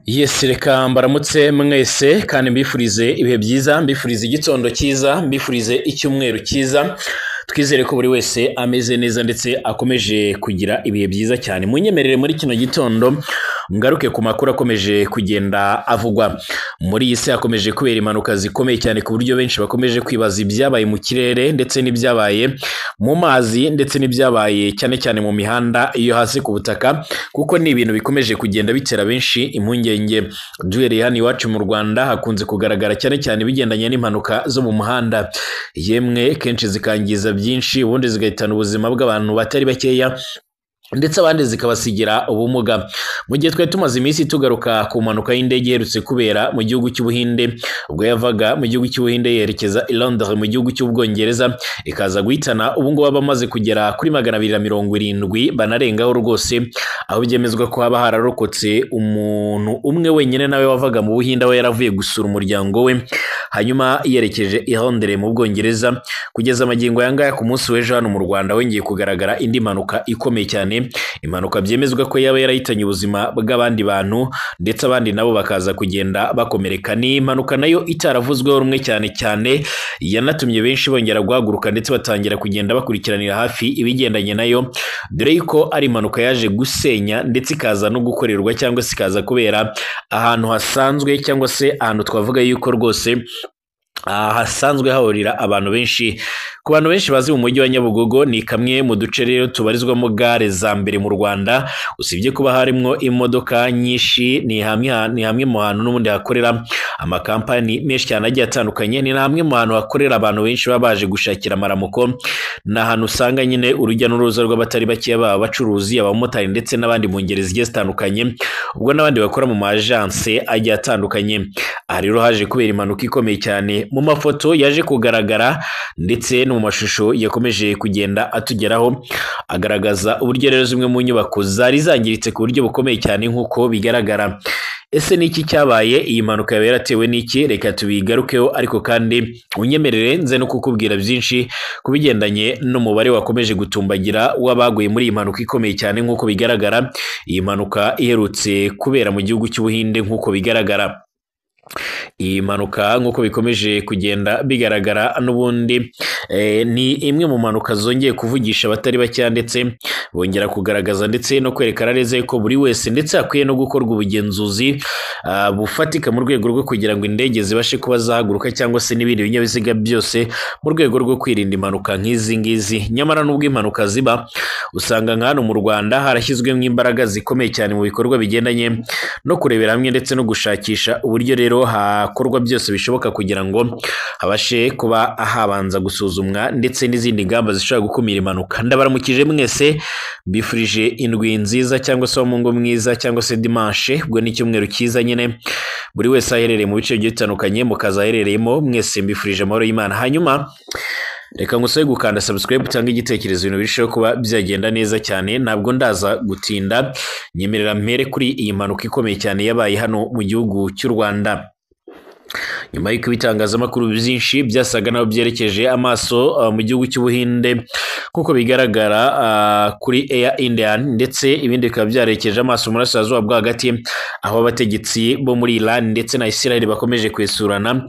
Yes, reka mbaramutse mwese kandi mbifurize ibihe byiza, mbifurize igitondo cyiza, mbifurize icyumweru cyiza. Twizere ko buri wese ameze neza ndetse akomeje kugira ibihe byiza cyane. Munyemerere muri kino gitondo ngaruke ku makuru akomeje kugenda avugwa. Muri iyi si hakomeje kubera impanuka zikomeye cyane ku buryo benshi bakomeje kwibaza ibyabaye mu kirere ndetse n'ibyabaye mu mazi ndetse n'ibyabaye cyane cyane mu mihanda iyo hasi ku butaka, kuko ni ibintu bikomeje kugenda bitera benshi impungenge. Duhereye hano iwacu mu Rwanda hakunze kugaragara cyane cyane bigendanye n'impanuka zo mu muhanda, yemwe kenshi zikangiza byinshi ubundi zigahitana ubuzima bw'abantu batari bakeya ndetse abandi zikabasigira ubumuga. Mu gihe twari tumaze iminsi tugaruka ku mpanuka y'indege iherutse kubera mu gihugu cy'Ubuhinde, ubwo yavaga mu gihugu cy'Ubuhinde yerekeza i Londres mu gihugu cy'Ubwongereza, ikaza guhitana ubu ngubu bamaze kugera kuri 270 banarengaho rwose, aho byemezwa ko haba hararokotse umuntu umwe wenyine nawe wavaga mu Buhinde aho yaravuye gusura umuryango we, hanyuma yerekeje i Londres mu Bwongereza. Kugeza magingo yangaya ku munsi w'ejo hano mu Rwanda wongeye kugaragara indi mpanuka ikomeye cyane, impanuka byemezwa ko yaba yarahitanye ubuzima bw'abandi bantu ndetse abandi nabo bakaza kugenda bakomereka. Ni impanuka nayo itaravuzweho rumwe cyane yanatumye benshi bongera guhaguruka ndetse batangira kugenda bakurikiranira hafi ibigendanye nayo, dore yuko ari impanuka yaje gusenya ndetse ikaza no gukorerwa cyangwa se ikaza kubera ahantu hasanzwe cyangwa se ahantu twavuga yuko rwose hasanzwe hahurira abantu benshi. Ku bantu benshi bazi mu mujyi wa Nyabugogo, ni kamwe mu duce rero tubarizwamo gare za mbere mu Rwanda. Usibye kuba harimo imodoka nyinshi, ni hamwe mu hantu n'ubundi hakorera amakampani menshi cyane agiye atandukanye, ni hamwe mu hantu hakorera abantu benshi baba baje gushakira amaramuko. Ni ahantu usanga nyine urujya n'uruza rw'abatari bakeya, baba abacuruzi, abamotari ndetse n'abandi mu ngeri zigiye zitandukanye, ubwo n'abandi bakora mu majanse agiye atandukanye. Aha rero haje kubera impanuka ikomeye cyane. Mu mafoto yaje kugaragara ndetse no mu mashusho yakomeje kugenda atugeraho, agaragaza uburyo rero zimwe mu nyubako zari zangiritse ku buryo bukomeye cyane nk'uko bigaragara. Ese ni iki cyabaye? Iyi mpanuka yaba yaratewe n'iki? Reka tubigarukeho, ariko kandi unyemerere nze no kukubwira byinshi ku bigendanye n'umubare wakomeje gutumbagira w'abaguye muri iyi mpanuka ikomeye cyane nk'uko bigaragara. Iyi mpanuka iherutse kubera mu gihugu cy'Ubuhinde nk'uko bigaragara. Iyi mpanuka nk'uko bikomeje kugenda bigaragara n'ubundi ni imwe mu mpanuka zongeye kuvugisha abatari bake ndetse bongera kugaragaza ndetse no kwerekana neza ko buri wese ndetse hakwiye no gukorwa ubugenzuzi bufatika mu rwego rwo kugira ngo indege zibashe kuba zahaguruka cyangwa se n'ibindi binyabiziga byose mu rwego rwo kwirinda impanuka nk'izi ngizi. Nyamara n'ubwo impanuka ziba, usanga nka hano mu Rwanda harashyizwemo imbaraga zikomeye cyane mu bikorwa bigendanye no kurebera hamwe ndetse no gushakisha uburyo rero hakorwa byose bishoboka kugira ngo habashe kuba habanza gusuzumwa ndetse n'izindi ngamba zishobora gukumira impanuka. Ndabaramukije mwese, mbifurije indwi nziza cyangwa se umungo mwiza cyangwa se dimanche, ubwo ni icyumweru cyiza nyine. Buri wese aherereye mu bice bigiye bitandukanye, mu kazi aherereyemo, mwese mbifurije amahoro y'Imana. Hanyuma reka ngusabe gukanda subscribe cyangwa igitekerezo, ibintu birushaho kuba byagenda neza cyane. Ntabwo ndaza gutinda, nyemerera mpere kuri iyi mpanuka ikomeye cyane yabaye hano mu gihugu cy'u Rwanda. Nyuma y'uko ibitangazamakuru byinshi byasaga naho byerekeje amaso mu gihugu cy'Ubuhinde kuko bigaragara kuri Air India, ndetse ibindi bikaba byarekeje amaso mu burasirazuba bwo hagati, aho abategetsi bo muri Iran ndetse na Israel bakomeje kwesurana.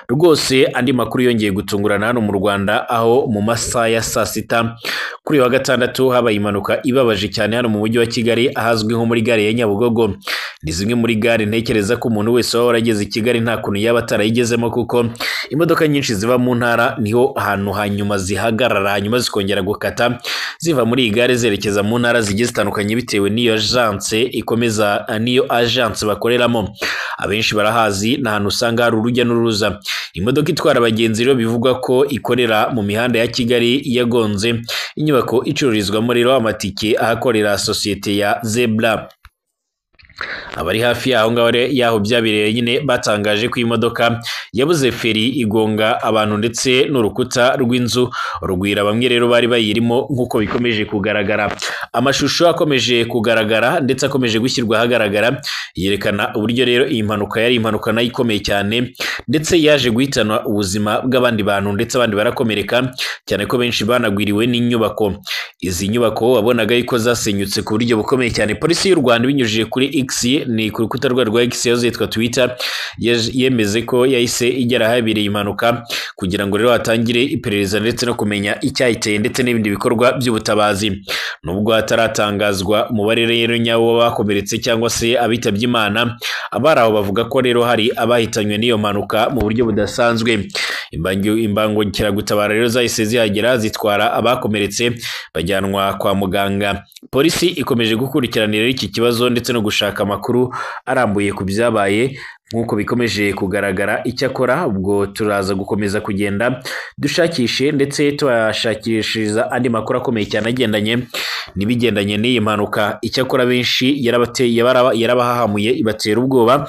Rwose andi makuru yongeye gutungurana hano mu Rwanda, aho mu masaha ya saa sita kuri wa gatandatu habaye impanuka ibabaje cyane hano mu mujyi wa Kigali, ahazwi nko muri gare ya Nyabugogo. Ni zimwe muri gare ntekereza ko umuntu wese waba warageze i Kigali nta kuntu yaba atarayigezemo, kuko imodoka nyinshi ziva mu ntara niho hantu hanyuma zihagarara, hanyuma zikongera gukata ziva muri iyi gare zerekeza mu ntara zigiye zitandukanye bitewe n'iyo agence ikomeza n'iyo agence bakoreramo. Abenshi barahazi, ni ahantu usanga hari urujya n'uruza. Imodoka itwara abagenzi rero bivugwa ko ikorera mu mihanda ya Kigali yagonze inyubako icururizwamo rero amatike ahakorera sosiyete ya Zebra. Abari hafi yaho ngaho yaho byabereye nyine batangaje ko imodoka yabuze feri igonga abantu ndetse n'urukuta rw'inzu rugwira bamwe rero bari bayirimo nk'uko bikomeje kugaragara. Amashusho akomeje kugaragara ndetse akomeje gushyirwa ahagaragara yerekana uburyo rero iyi mpanuka yari impanuka nayo ikomeye cyane ndetse yaje guhitana ubuzima bw'abandi bantu ndetse abandi barakomereka cyane ko benshi banagwiriwe n'inyubako. Izi nyubako wabonaga yuko zasenyutse ku buryo bukomeye cyane. Polisi y'u Rwanda binyujije kuri X, ni ku rukuta rwa X yitwa Twitter, yemeze ko yahise igera ahabereye impanuka kugira ngo rero hatangire iperereza ndetse no kumenya icyayiteye ndetse n'ibindi bikorwa by'ubutabazi. Nubwo hataratangazwa umubare rero nyawo bakomeretse cyangwa se abitabye Imana, abari aho bavuga ko rero hari abahitanywe n'iyo mpanuka mu buryo budasanzwe. Imbangukiragutabara rero zahise zihagera zitwara abakomeretse bajyanwa kwa muganga. Polisi ikomeje gukurikiranira iki kibazo ndetse no gushaka amakuru arambuye ku byabaye nk'uko bikomeje kugaragara. Icyakora ubwo turaza gukomeza kugenda dushakishe ndetse tubashakishiriza andi makuru akomeye cyane agendanye n'ibigendanye n'iyi mpanuka. Icyakora benshi yarabahahamuye ibatera ubwoba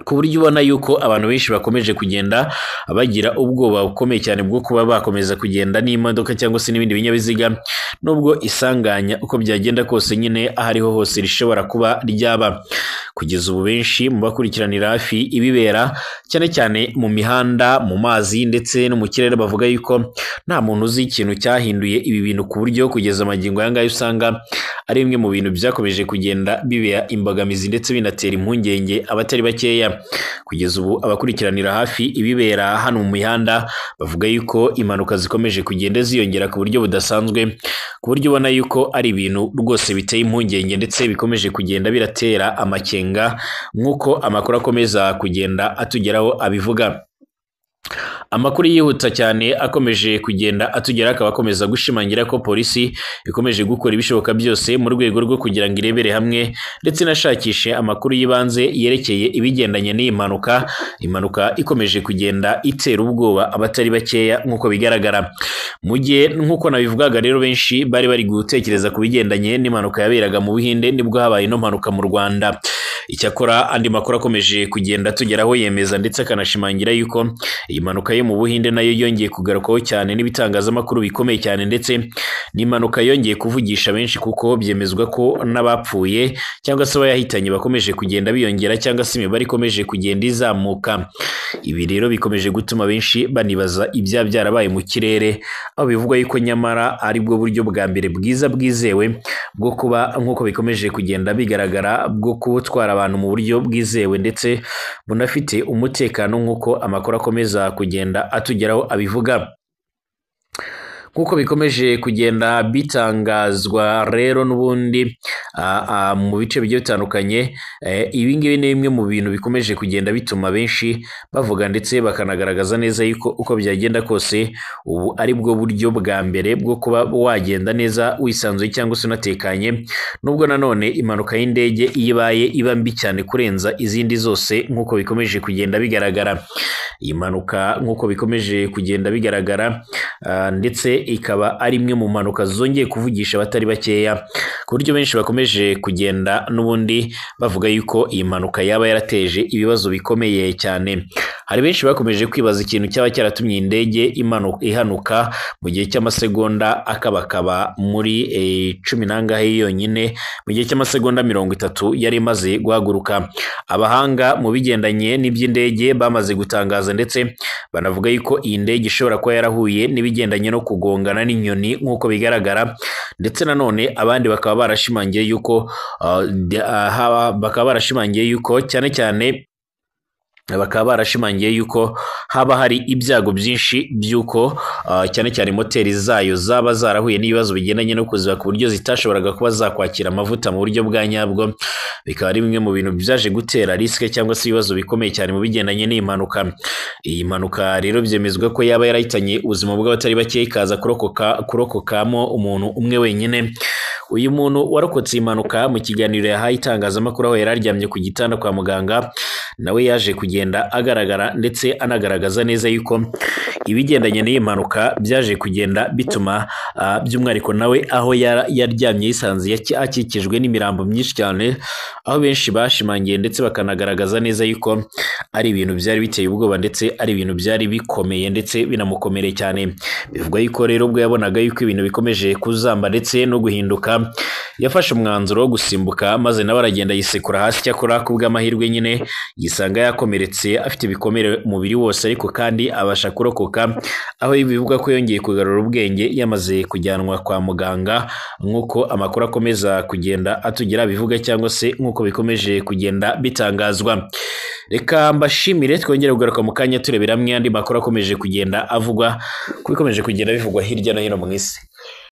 ku buryo ubona yuko abantu benshi bakomeje kugenda bagira ubwoba bukomeye cyane bwo kuba bakomeza kugenda n'imodoka cyangwa se n'ibindi binyabiziga, nubwo isanganya uko byagenda kose nyine ahariho hose rishobora kuba ryaba. Kugeza ubu benshi mu bakurikiranira hafi ibibera cyane cyane mu mihanda, mu mazi ndetse no mu kirere bavuga yuko nta muntu uzi ikintu cyahinduye ibi bintu ku buryo kugeza amagingo aya ngaya usanga ari bimwe mu bintu byakomeje kugenda bibera imbogamizi ndetse binatera impungenge abatari bakeya. Kugeza ubu abakurikiranira hafi ibibera hano mu mihanda bavuga yuko impanuka zikomeje kugenda ziyongera ku buryo budasanzwe, ku buryo ubona yuko ari ibintu rwose biteye impungenge ndetse bikomeje kugenda biratera amakenga nk'uko amakuru akomeza kugenda atugeraho abivuga. Amakuru yihuta cyane akomeje kugenda atugera akaba akomeza gushimangira ko polisi ikomeje gukora ibishoboka byose mu rwego rwo kugira ngo irebere hamwe ndetse inashakishe amakuru y'ibanze yerekeye ibigendanye n'iyi mpanuka. Impanuka ikomeje kugenda itera ubwoba abatari bakeya nk'uko bigaragara. Mu gihe nk'uko nabivugaga rero benshi bari bari gutekereza ku bigendanye n'impanuka yaberaga mu Buhinde nibwo habaye ino mpanuka mu Rwanda. Icyakora andi makuru akomeje kugenda tugeraho yemeza ndetse akanashimangira yuko iyi mpanuka yo mu Buhinde nayo yongeye kugarukwaho cyane n'ibitangazamakuru bikomeye cyane ndetse n'impanuka yongeye kuvugisha benshi kuko byemezwa ko n'abapfuye cyangwa se abayahitanye bakomeje kugenda biyongera cyangwa se imibare ikomeje kugenda izamuka. Ibi rero bikomeje gutuma benshi banibaza ibya byarabaye mu kirere, aho bivugwa yuko nyamara ari bwo buryo bwa mbere bwiza bwizewe bwo kuba nk'uko bikomeje kugenda bigaragara bwo gutwara abantu mu buryo bwizewe ndetse bunafite umutekano nk'uko amakuru akomeza kugenda atugeraho abivuga. Nk'uko bikomeje kugenda bitangazwa rero n'ubundi mu bice bigiye bitandukanye, ibi ngibi ni bimwe mu bintu bikomeje kugenda bituma benshi bavuga ndetse bakanagaragaza neza yuko uko byagenda kose ubu ari bwo buryo bwa mbere bwo kuba wagenda neza wisanzuye cyangwa se unatekanye, nubwo nanone impanuka y'indege ibaye iba mbi cyane kurenza izindi zose nk'uko bikomeje kugenda bigaragara. Iyi mpanuka nk'uko bikomeje kugenda bigaragara ndetse ikaba ari imwe mu mpanuka zongeye kuvugisha abatari bakeya, ku buryo benshi bakomeje kugenda n'ubundi bavuga yuko iyi mpanuka yaba yarateje ibibazo bikomeye cyane. Hari benshi bakomeje kwibaza ikintu cyaba cyaratumye indege ihanuka mu gihe cy'amasegonda akabakaba muri 10 nangahe yonyine, mu gihe cy'amasegonda 30 yari imaze guhaguruka. Abahanga mu bigendanye n'iby'indege bamaze gutangaza ndetse banavuga yuko iyi ndege ishobora kuba yarahuye n'ibigendanye no kugongana n'inyoni nk'uko bigaragara, ndetse nanone abandi bakaba barashimangiye yuko cyane cyane bakaba barashimangiye yuko haba hari ibyago byinshi by'uko cyane cyane moteri zayo zaba zarahuye n'ibibazo bigendanye no kuziba ku buryo zitashoboraga kuba zakwakira amavuta mu buryo bwa nyabwo. Bikaba ari bimwe mu bintu byaje gutera risike cyangwa se ibibazo bikomeye cyane mu bigendanye n'iyi mpanuka. Iyi mpanuka rero byemezwa ko yaba yarahitanye ubuzima bw'abatari bake, ikaza kurokokamo umuntu umwe wenyine. Uyu muntu warokotse impanuka mu kiganiro yahaye itangazamakuru aho yari aryamye ku gitanda kwa muganga, nawe yaje kugenda agaragara ndetse anagaragaza neza yuko ibigendanye n'iyi mpanuka byaje kugenda bituma by'umwihariko nawe aho yaryamye yisanze akikijwe n'imirambo myinshi cyane, aho benshi bashimangiye ndetse bakanagaragaza neza yuko ari ibintu byari biteye ubwoba ndetse ari ibintu byari bikomeye ndetse binamukomereye cyane. Bivugwa yuko rero ubwo yabonaga yuko ibintu bikomeje kuzamba ndetse no guhinduka, yafashe umwanzuro wo gusimbuka maze nawe aragenda yisekura hasi. Cyakora ku bw'amahirwe nyine yisanga yakomeretse afite ibikomere umubiri wose, ariko kandi abasha kurokoka, aho bivuga ko yongeye kugarura ubwenge yamaze kujyanwa kwa muganga, nk'uko amakuru akomeza kugenda atugira bivuga cyangwa se nk'uko bikomeje kugenda bitangazwa. Reka mbashimire, twongere kugaruka mu kanya turebera hamwe andi makuru akomeje kugenda avugwa ku bikomeje kugenda bivugwa hirya no hino mu isi.